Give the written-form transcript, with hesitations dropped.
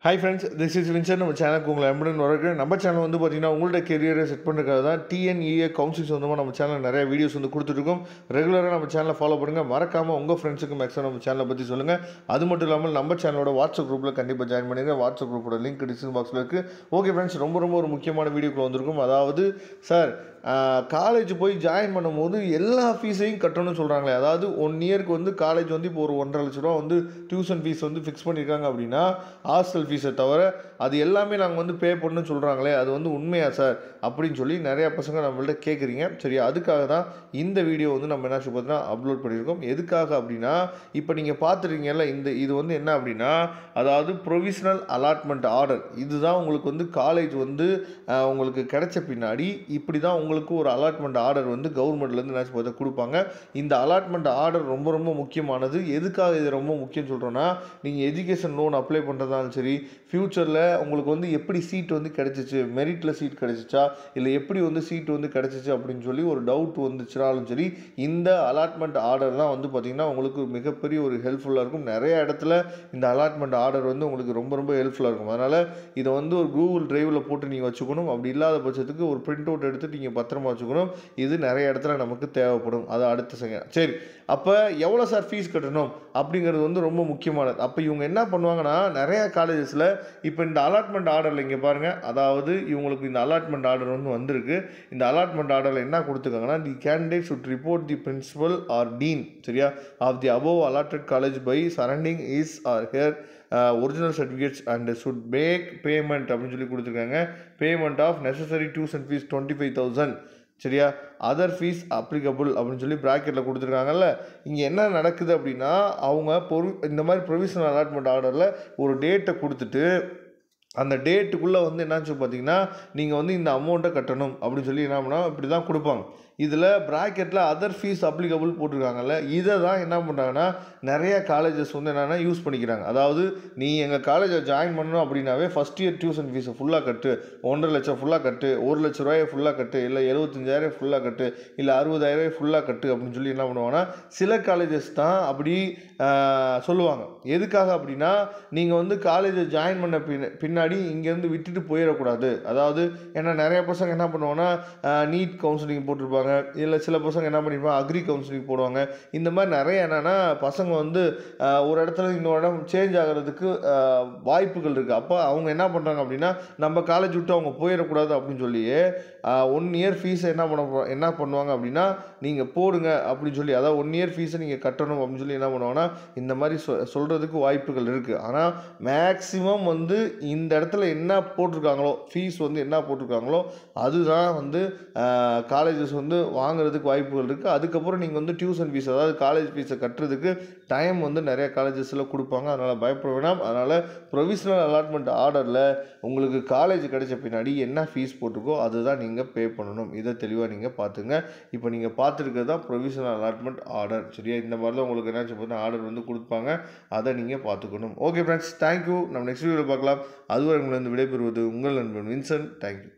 Hi friends, this is Vincent. நம்ம சேனலுக்கு உங்களை அன்புடன் வரவேற்கிறேன். நம்ம சேனல் வந்து பார்த்தீங்கன்னா உங்களோட கெரியரை செட் பண்ணுறதுக்காக தான் டிஎன்இஏ கவுன்சிலிங் சொந்தமாக நம்ம சேனல் நிறைய வீடியோஸ் வந்து கொடுத்துருக்கோம். ரெகுலராக நம்ம சேனலை ஃபாலோ பண்ணுங்கள். மறக்காமல் உங்கள் ஃப்ரெண்ட்ஸுக்கு மேக்ஸிமம் நம்ம சேனலை பற்றி சொல்லுங்கள். அது மட்டும் இல்லாமல் நம்ம சேனலோட வாட்ஸ்அப் குரூப்பில் கண்டிப்பாக ஜாயின் பண்ணிடுங்க. வாட்ஸ்அப் குரூப்போட லிங்க் டிஸ்கிரிப்ஷன் பாக்ஸில் இருக்குது. ஓகே ஃப்ரெண்ட்ஸ், ரொம்ப ஒரு முக்கியமான வீடியோக்குள்ள வந்திருக்கும். அதாவது சார் காலேஜ் போய் ஜாயின் பண்ணும்போது எல்லா ஃபீஸையும் கட்டணும்னு சொல்கிறாங்களே, அதாவது 1 இயருக்கு வந்து காலேஜ் வந்து இப்போ ஒரு 1.5 லட்ச ரூபா வந்து டியூஷன் ஃபீஸ் வந்து ஃபிக்ஸ் பண்ணியிருக்காங்க அப்படின்னா ஹாஸ்டல் ஃபீஸை தவிர அது எல்லாமே நாங்கள் வந்து பே பண்ணணும்னு சொல்கிறாங்களே, அது வந்து உண்மையா சார் அப்படின்னு சொல்லி நிறையா பசங்க நம்மள்ட்ட கேட்குறீங்க. சரி, அதுக்காக தான் இந்த வீடியோ வந்து நம்ம என்ன பார்த்தீங்கன்னா அப்லோட் பண்ணியிருக்கோம். எதுக்காக அப்படின்னா, இப்போ நீங்கள் பார்த்துருக்கீங்கல்ல, இது வந்து என்ன அப்படின்னா, அதாவது ப்ரொவிஷனல் அலாட்மெண்ட் ஆர்டர். இதுதான் உங்களுக்கு வந்து காலேஜ் வந்து உங்களுக்கு கிடைச்ச பின்னாடி இப்படி தான் உங்களுக்கு ஒரு அலாட்மெண்ட் ஆர்டர் வந்து கவர்மெண்ட்லேருந்து என்ன பார்த்தா கொடுப்பாங்க. இந்த அலாட்மெண்ட் ஆர்டர் ரொம்ப முக்கியமானது. எதுக்காக இது ரொம்ப முக்கியம்னு சொல்கிறோன்னா, நீங்கள் எஜுகேஷன் லோன் அப்ளை பண்ணுறதாலும் சரி, ஃப்யூச்சரில் உங்களுக்கு வந்து எப்படி சீட் வந்து கிடச்சிச்சு, மெரிட்டில் சீட் கிடச்சிச்சா, இல்லை எப்படி வந்து சீட் வந்து கிடச்சிச்சு அப்படின்னு சொல்லி ஒரு டவுட் வந்துச்சுனாலும் சரி, இந்த அலாட்மெண்ட் ஆர்டர் தான் வந்து பார்த்திங்கன்னா உங்களுக்கு மிகப்பெரிய ஒரு ஹெல்ப்ஃபுல்லாக இருக்கும். நிறைய இடத்துல இந்த அலாட்மெண்ட் ஆர்டர் வந்து உங்களுக்கு ரொம்ப ஹெல்ப்ஃபுல்லாக இருக்கும். அதனால் இதை வந்து ஒரு கூகுள் டிரைவில் போட்டு நீங்கள் வச்சுக்கணும். அப்படி இல்லாத பட்சத்துக்கு ஒரு பிரிண்ட் அவுட் எடுத்து நீங்கள் பத்திரமா வச்சுக்கணும். இது நிறைய இடத்துல நமக்கு தேவைப்படும். அது அடுத்த சரி, அப்போ எவ்வளோ சார் ஃபீஸ் கட்டணும் அப்படிங்கிறது வந்து ரொம்ப முக்கியமானது. அப்போ இவங்க என்ன பண்ணுவாங்கன்னா, நிறையா காலேஜஸில் இப்போ இந்த அலாட்மெண்ட் ஆர்டரில் இங்கே பாருங்கள், அதாவது இவங்களுக்கு இந்த அலாட்மெண்ட் ஆர்டர் வந்து வந்திருக்கு. இந்த அலாட்மெண்ட் ஆர்டரில் என்ன கொடுத்துருக்காங்கன்னா, the candidate should report the principal or dean, சரியா, of the above allotted college by surrendering his or her original certificates and should make payment அப்படின்னு சொல்லி கொடுத்துருக்காங்க. Payment of necessary tuition fees 25,000, சரியா, அதர் ஃபீஸ் அப்ளிகபிள் அப்படின்னு சொல்லி ப்ராக்கெட்டில் கொடுத்துருக்காங்கல்ல. இங்கே என்ன நடக்குது அப்படின்னா, அவங்க இந்த மாதிரி ப்ரொவிஷனல் அலாட்மெண்ட் ஆர்டரில் ஒரு டேட்டை கொடுத்துட்டு அந்த டேட்டுக்குள்ளே வந்து என்னாச்சு பார்த்தீங்கன்னா, நீங்கள் வந்து இந்த அமௌண்ட்டை கட்டணும் அப்படின்னு சொல்லி என்ன பண்ணால் இப்படி தான் கொடுப்பாங்க. இதில் ப்ராக்கெட்டில் அதர் ஃபீஸ் அப்ளிகபிள் போட்டிருக்காங்கல்ல, இதை தான் என்ன பண்ணுறாங்கன்னா நிறைய காலேஜஸ் வந்து என்னென்னா யூஸ் பண்ணிக்கிறாங்க. அதாவது நீ எங்கள் காலேஜை ஜாயின் பண்ணணும் அப்படின்னாவே ஃபஸ்ட் இயர் டியூஷன் ஃபீஸை ஃபுல்லாக கட்டு, 1.5 லட்சம் ஃபுல்லாக கட்டு, 1 லட்ச ரூபாயை ஃபுல்லாக கட்டு, இல்லை 75,000 ஃபுல்லாக கட்டு, இல்லை 60,000 ஃபுல்லாக கட்டு அப்படின்னு சொல்லி என்ன பண்ணுவாங்கன்னா சில காலேஜஸ் தான் அப்படி சொல்லுவாங்க. எதுக்காக அப்படின்னா, நீங்கள் வந்து காலேஜை ஜாயின் பண்ண பின்னாடி இங்கேருந்து விட்டுட்டு போயிடக்கூடாது. அதாவது ஏன்னா நிறைய பசங்க என்ன பண்ணுவாங்கன்னா நீட் கவுன்சிலிங் போட்டிருப்பாங்க, இல்லை சில பசங்க என்ன பண்ணியிருப்பாங்க அக்ரி கவுன்சிலிங் போடுவாங்க. இந்த மாதிரி நிறைய என்னென்னா பசங்க வந்து ஒரு இடத்துல இன்னொரு இடம் சேஞ்ச் ஆகிறதுக்கு வாய்ப்புகள் இருக்குது. அப்போ அவங்க என்ன பண்ணுறாங்க அப்படின்னா, நம்ம காலேஜ் விட்டு அவங்க போயிடக்கூடாது அப்படின்னு சொல்லி 1 இயர் ஃபீஸை என்ன பண்ணுவாங்க அப்படின்னா, நீங்கள் போடுங்க அப்படின்னு சொல்லி, அதாவது 1 இயர் ஃபீஸை நீங்கள் கட்டணும் அப்படின்னு சொல்லி என்ன பண்ணுவாங்கன்னா இந்த மாதிரி சொல்கிறதுக்கு வாய்ப்புகள் இருக்குது. ஆனால் மேக்ஸிமம் வந்து இந்த இடத்துல என்ன போட்டிருக்காங்களோ, ஃபீஸ் வந்து என்ன போட்டிருக்காங்களோ அதுதான் வந்து காலேஜஸ் வந்து வாங்குறதுக்கு வாய்ப்புகள் இருக்குது. அதுக்கப்புறம் நீங்கள் வந்து டியூஷன் ஃபீஸ், அதாவது காலேஜ் ஃபீஸை கட்டுறதுக்கு டைம் வந்து நிறைய காலேஜஸில் கொடுப்பாங்க. அதனால் பயப்பட வேணாம். அதனால் ப்ரொவிஷனல் அலாட்மெண்ட் ஆர்டரில் உங்களுக்கு காலேஜ் கிடைச்ச பின்னாடி என்ன ஃபீஸ் போட்டிருக்கோ அதுதான் நீங்கள் பே பண்ணணும். இதை தெளிவாக நீங்கள் பார்த்துங்க. இப்போ நீங்கள் பார்த்துருக்கிறது தான் ப்ரொவிஷனல் அலாட்மெண்ட் ஆர்டர், சரியா. இந்த மாதிரி தான் உங்களுக்கு என்னாச்சு பார்த்தீங்கன்னா ஆர்டர் வந்து கொடுப்பாங்க. அதை நீங்கள் பார்த்துக்கணும். Okay friends, thank you. நம்ம நெக்ஸ்ட் வீடியோவில் பார்க்கலாம். அதுவரை உங்களை விடைபெறுவது உங்கள் நண்பன் வின்சென்ட். தேங்க்யூ.